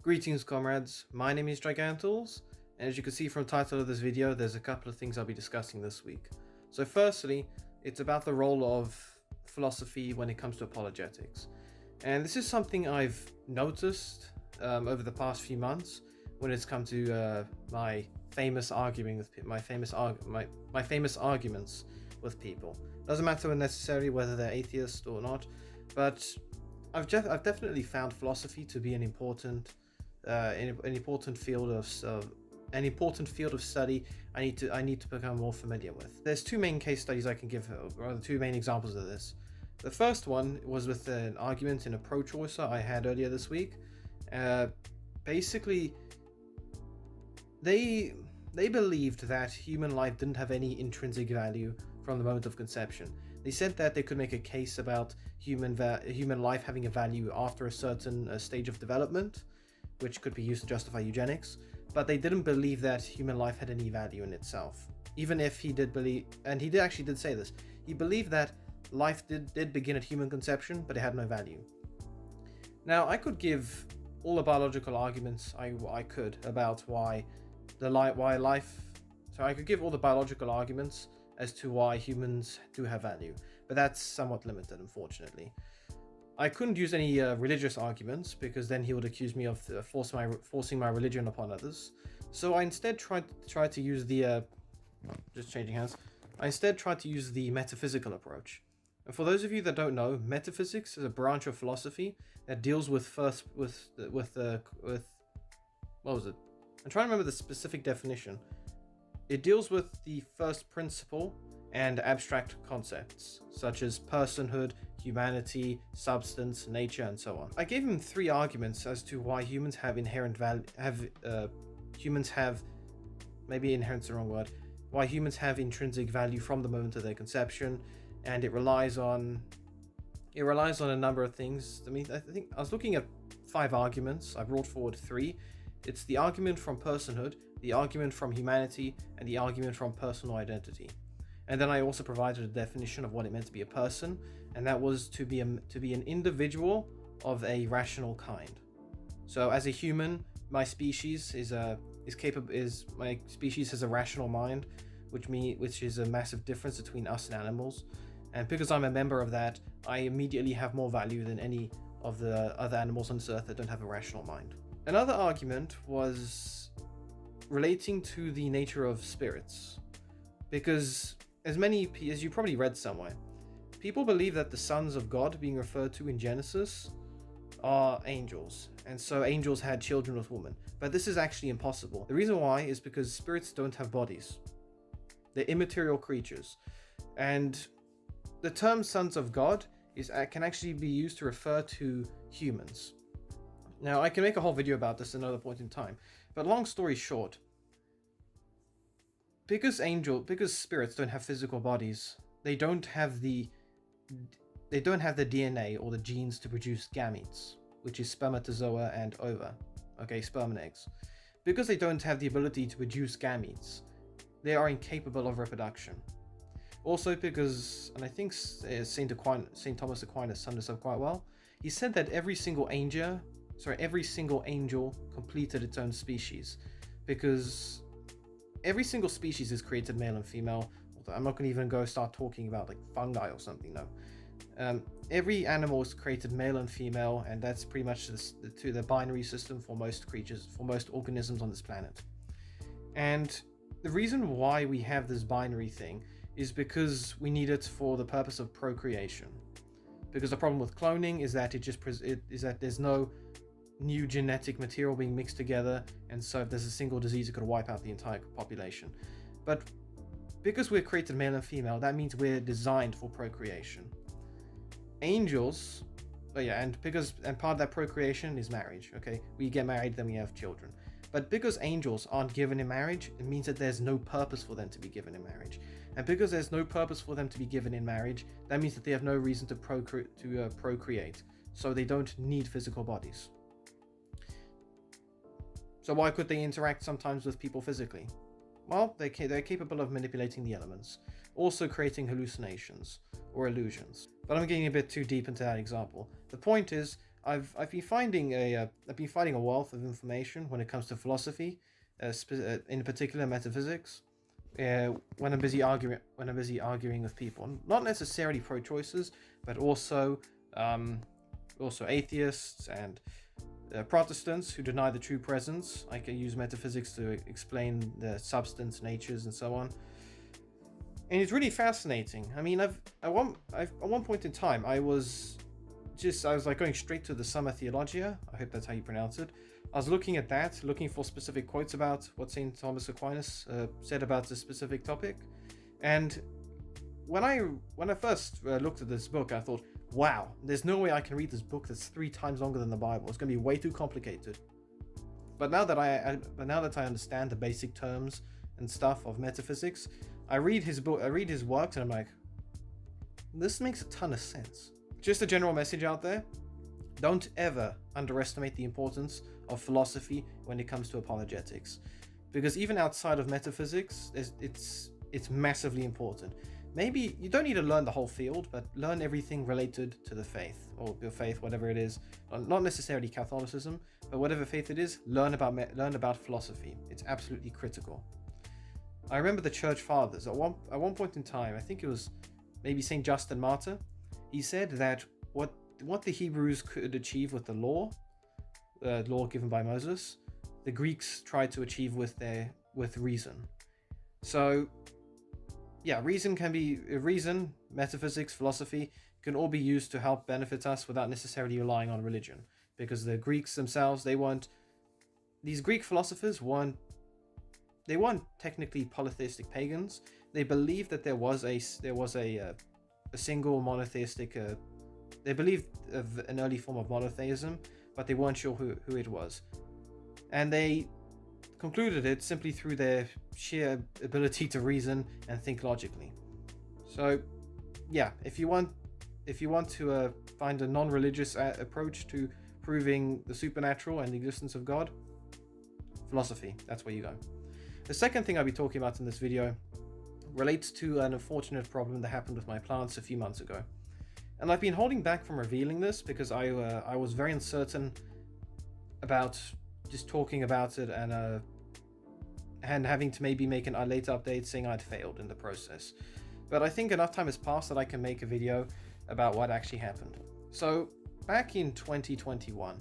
Greetings comrades, my name is Gigantals, and as you can see from the title of this video, there's a couple of things I'll be discussing this week. So firstly, it's about the role of philosophy when it comes to apologetics. And this is something I've noticed over the past few months when it's come to my famous arguments with people. Doesn't matter necessarily whether they're atheist or not, but I've definitely found philosophy to be an important field of study. I need to become more familiar with. There's two main case studies I can give, or two main examples of this. The first one was with an argument in a pro-choicer I had earlier this week. Basically, they believed that human life didn't have any intrinsic value from the moment of conception. They said that they could make a case about human life having a value after a certain stage of development, which could be used to justify eugenics, but they didn't believe that human life had any value in itself. Even if he did believe, and he actually did say this, he believed that life did begin at human conception, but it had no value. Now, I could give all the biological arguments I could about I could give all the biological arguments as to why humans do have value, but that's somewhat limited, unfortunately. I couldn't use any religious arguments because then he would accuse me of forcing my religion upon others. So I instead tried to use the I instead tried to use the metaphysical approach. And for those of you that don't know, metaphysics is a branch of philosophy that deals with what was it? I'm trying to remember the specific definition. It deals with the first principle and abstract concepts, such as personhood, humanity, substance, nature, and so on. I gave him three arguments as to why humans have inherent value. Maybe inherent's the wrong word. Why humans have intrinsic value from the moment of their conception, and it relies on a number of things. I think I was looking at 5 arguments. I brought forward 3. It's the argument from personhood, the argument from humanity, and the argument from personal identity. And then I also provided a definition of what it meant to be a person, and that was to be an individual of a rational kind. So as a human, my species has a rational mind, which is a massive difference between us and animals. And because I'm a member of that, I immediately have more value than any of the other animals on this earth that don't have a rational mind. Another argument was relating to the nature of spirits, because as you probably read somewhere, people believe that the sons of God being referred to in Genesis are angels, and so angels had children with women. But this is actually impossible. The reason why is because spirits don't have bodies. They're immaterial creatures, and the term sons of God can actually be used to refer to humans. Now, I can make a whole video about this at another point in time, but long story short, because spirits don't have physical bodies, they don't have the DNA or the genes to produce gametes, which is spermatozoa and ova, sperm and eggs. Because they don't have the ability to produce gametes, they are incapable of reproduction. Also because, and I think Saint Thomas Aquinas summed this up quite well, he said that every single angel completed its own species, because every single species is created male and female. I'm not going to even go start talking about like fungi or something, no. Every animal is created male and female, and that's pretty much the binary system for most creatures, for most organisms on this planet. And the reason why we have this binary thing is because we need it for the purpose of procreation. Because the problem with cloning is that there's no new genetic material being mixed together, and so if there's a single disease, it could wipe out the entire population. But because we're created male and female, that means we're designed for procreation. Angels, and part of that procreation is marriage. We get married, then we have children. But because angels aren't given in marriage, it means that there's no purpose for them to be given in marriage. And because there's no purpose for them to be given in marriage, that means that they have no reason to procreate. So they don't need physical bodies. So why could they interact sometimes with people physically? Well, they're capable of manipulating the elements, also creating hallucinations or illusions. But I'm getting a bit too deep into that example. The point is, I've been finding a wealth of information when it comes to philosophy, in particular metaphysics. When I'm busy arguing with people, not necessarily pro-choicers, but also atheists and Protestants who deny the true presence. I can use metaphysics to explain the substance, natures, and so on. And it's really fascinating. I mean, at one point in time, I was like going straight to the Summa Theologia. I hope that's how you pronounce it. I was looking at that, looking for specific quotes about what St. Thomas Aquinas said about this specific topic. And when I first looked at this book, I thought, wow, there's no way I can read this book that's 3 times longer than the Bible. It's going to be way too complicated. But now that I understand the basic terms and stuff of metaphysics, I read his works, and I'm like, this makes a ton of sense. Just a general message out there: don't ever underestimate the importance of philosophy when it comes to apologetics, because even outside of metaphysics, it's massively important. Maybe you don't need to learn the whole field, but learn everything related to the faith, or your faith, whatever it is. Not necessarily Catholicism, but whatever faith it is, learn about philosophy. It's absolutely critical. I remember the church fathers at one point in time, I think it was maybe Saint Justin Martyr. He said that what the Hebrews could achieve with the law given by Moses, the Greeks tried to achieve with reason. So yeah, reason, metaphysics, philosophy can all be used to help benefit us without necessarily relying on religion. Because the Greeks themselves, these Greek philosophers weren't technically polytheistic pagans. They believed that there was a single monotheistic. They believed of an early form of monotheism, but they weren't sure who it was, and they concluded it simply through their sheer ability to reason and think logically. So, yeah, if you want to find a non-religious approach to proving the supernatural and the existence of God, philosophy, that's where you go. The second thing I'll be talking about in this video relates to an unfortunate problem that happened with my plants a few months ago. And I've been holding back from revealing this because I was very uncertain about just talking about it and having to maybe make a later update saying I'd failed in the process. But I think enough time has passed that I can make a video about what actually happened. So back in 2021,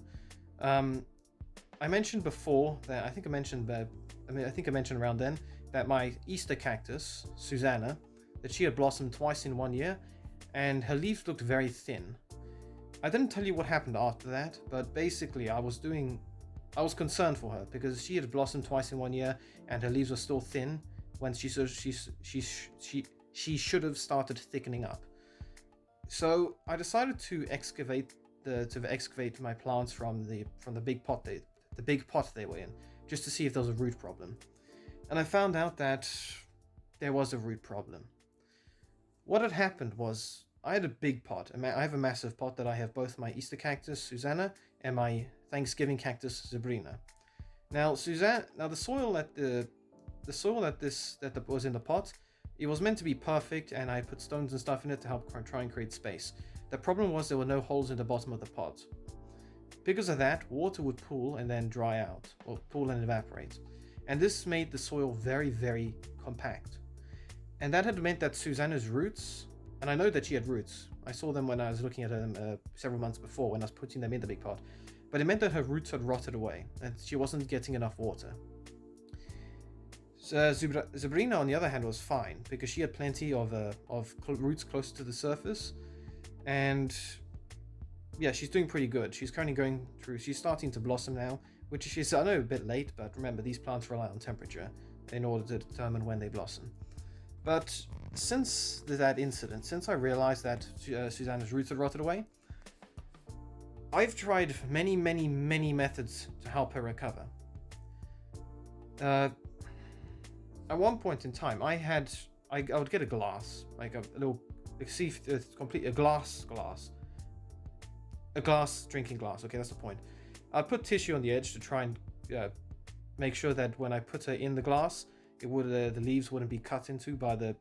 I mentioned before that I think I mentioned around then that my Easter cactus, Susanna, that she had blossomed twice in 1 year, and her leaves looked very thin. I didn't tell you what happened after that, but basically I was concerned for her because she had blossomed twice in 1 year and her leaves were still thin when she should have started thickening up. So I decided to excavate my plants from the big pot they were in, just to see if there was a root problem. And I found out that there was a root problem. What had happened was I had a big pot. I have a massive pot that I have both my Easter cactus, Susanna, and my Thanksgiving cactus, Sabrina. Now, the soil that was in the pot, it was meant to be perfect, and I put stones and stuff in it to help try and create space. The problem was there were no holes in the bottom of the pot. Because of that, water would pool and then dry out, or pool and evaporate. And this made the soil very, very compact. And that had meant that Susanna's roots, and I know that she had roots. I saw them when I was looking at them several months before when I was putting them in the big pot. But it meant that her roots had rotted away and she wasn't getting enough water. So Sabrina, on the other hand, was fine because she had plenty of roots close to the surface. And yeah, she's doing pretty good. She's starting to blossom now, which is, I know, a bit late, but remember, these plants rely on temperature in order to determine when they blossom. But since that incident, since I realized that Susanna's roots had rotted away, I've tried many, many, many methods to help her recover. At one point in time, I would get a glass, like a little, a glass drinking glass. Okay, that's the point. I'd put tissue on the edge to try and make sure that when I put her in the glass, the leaves wouldn't be cut into by the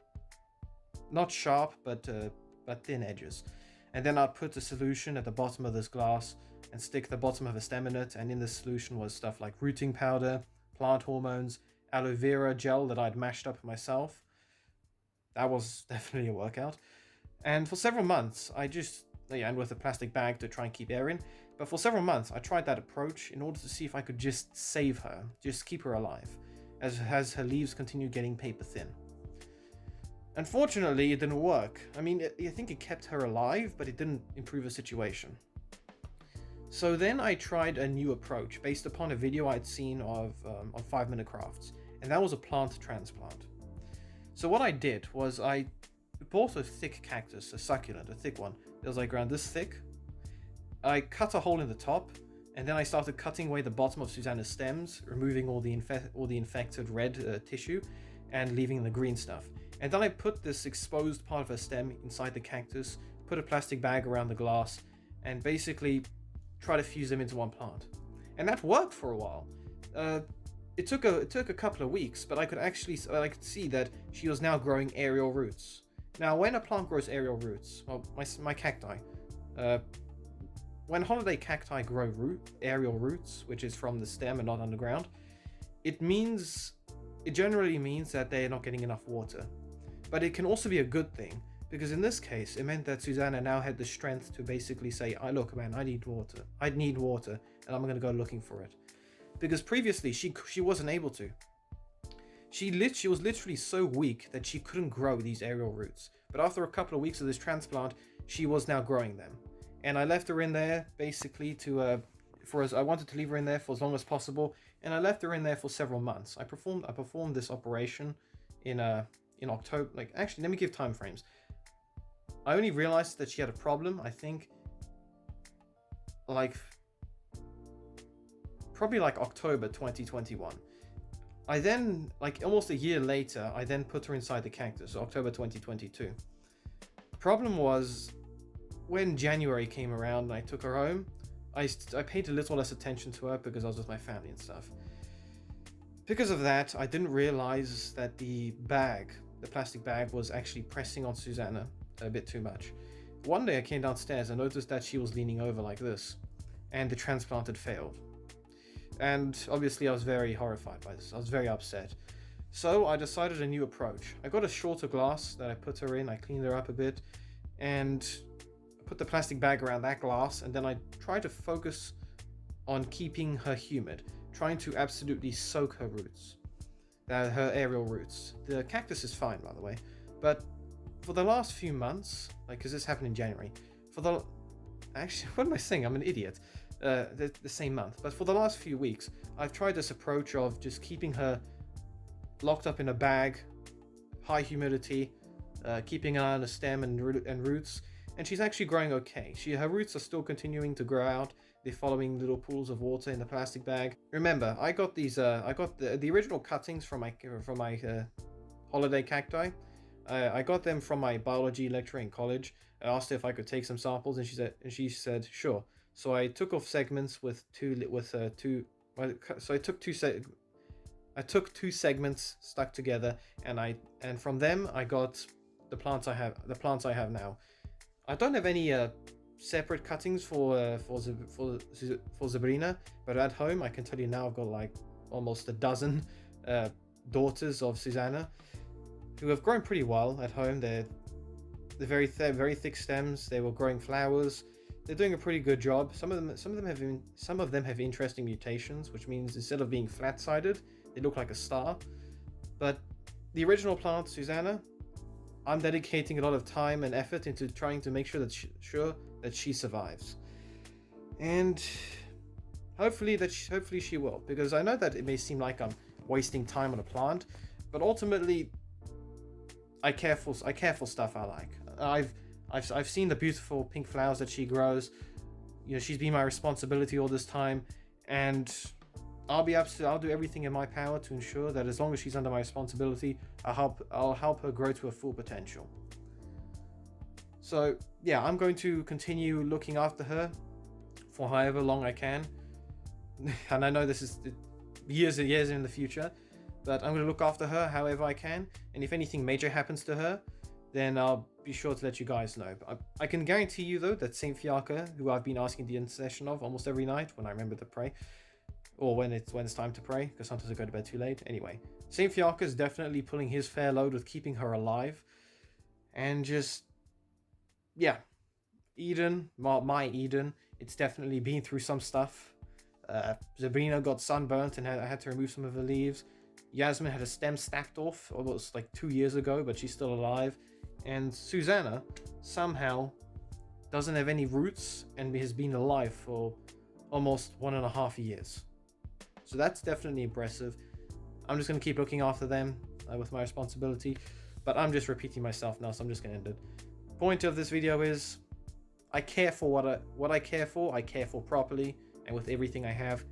not sharp but thin edges. and then I'd put the solution at the bottom of this glass and stick the bottom of a stem in it, and in this solution was stuff like rooting powder, plant hormones, aloe vera gel that I'd mashed up myself. That was definitely a workout. And for several months, and with a plastic bag to try and keep air in, but for several months, I tried that approach in order to see if I could just save her, just keep her alive, as her leaves continued getting paper thin. Unfortunately, it didn't work. I mean, I think it kept her alive, but it didn't improve the situation. So then I tried a new approach based upon a video I'd seen of on 5-Minute Crafts, and that was a plant transplant. So what I did was I bought a thick cactus, a succulent, a thick one. It was like around this thick. I cut a hole in the top, and then I started cutting away the bottom of Susanna's stems, removing all the infected red tissue, and leaving the green stuff. And then I put this exposed part of her stem inside the cactus, put a plastic bag around the glass, and basically try to fuse them into one plant. And that worked for a while. It took a couple of weeks, but I could see that she was now growing aerial roots. Now, when a plant grows aerial roots, well, my cacti, when holiday cacti grow aerial roots, which is from the stem and not underground, it generally means that they're not getting enough water. But it can also be a good thing, because in this case, it meant that Susanna now had the strength to basically say, look, man, I need water, and I'm going to go looking for it. Because previously she wasn't able to. She was literally so weak that she couldn't grow these aerial roots. But after a couple of weeks of this transplant, she was now growing them. And I left her in there basically I wanted to leave her in there for as long as possible, and I left her in there for several months. I performed this operation in October. Let me give time frames. I only realized that she had a problem, I think, probably October 2021. I then, almost a year later, I then put her inside the cactus, October 2022. Problem was, when January came around and I took her home, I paid a little less attention to her because I was with my family and stuff. Because of that, I didn't realize that the plastic bag, was actually pressing on Susanna a bit too much. One day I came downstairs and noticed that she was leaning over like this, and the transplant had failed. And obviously I was very horrified by this. I was very upset. So I decided a new approach. I got a shorter glass that I put her in, I cleaned her up a bit, and I put the plastic bag around that glass, and then I tried to focus on keeping her humid, trying to absolutely soak her roots, her aerial roots. The cactus is fine, by the way, but for the last few months, because this happened in January, actually, what am I saying? I'm an idiot. The same month, but for the last few weeks, I've tried this approach of just keeping her locked up in a bag, high humidity, keeping an eye on the stem and roots, and she's actually growing okay. Her roots are still continuing to grow out. They're following little pools of water in the plastic bag. Remember, I got these. I got the original cuttings from my holiday cacti. I got them from my biology lecturer in college. I asked her if I could take some samples, and she said sure. So I took off segments I took two segments stuck together, and from them I got the plants I have now. I don't have any separate cuttings for Sabrina, but at home I can tell you now I've got almost a dozen daughters of Susanna who have grown pretty well at home. They're very thick stems. They were growing flowers. They're doing a pretty good job. Some of them have interesting mutations, which means instead of being flat-sided, they look like a star. But the original plant, Susanna, I'm dedicating a lot of time and effort into trying to make sure that she survives, and hopefully she will. Because I know that it may seem like I'm wasting time on a plant, but ultimately, I care for stuff I like. I've seen the beautiful pink flowers that she grows. She's been my responsibility all this time, and I'll do everything in my power to ensure that as long as she's under my responsibility, I'll help her grow to her full potential. So yeah, I'm going to continue looking after her for however long I can, and I know this is years and years in the future, but I'm going to look after her however I can. And if anything major happens to her, then I'll be sure to let you guys know. But I can guarantee you, though, that Saint Fiacre, who I've been asking the intercession of almost every night when I remember to pray, or when it's time to pray, because sometimes I go to bed too late. Anyway, Saint Fiacre is definitely pulling his fair load with keeping her alive, and just, yeah, Eden, my Eden, it's definitely been through some stuff. Sabrina got sunburnt and had to remove some of her leaves. Yasmin had a stem snapped off almost like 2 years ago, but she's still alive. And Susanna somehow doesn't have any roots and has been alive for almost 1.5 years. So that's definitely impressive. I'm just going to keep looking after them with my responsibility. But I'm just repeating myself now, so I'm just going to end it. Point of this video is, I care for what I care for properly and with everything I have.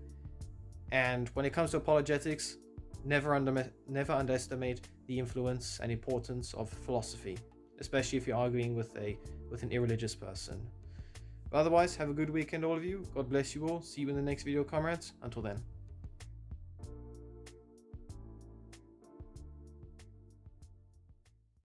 And when it comes to apologetics, never underestimate the influence and importance of philosophy, especially if you're arguing with an irreligious person. But otherwise, have a good weekend, all of you. God bless you all. See you in the next video, comrades. Until then.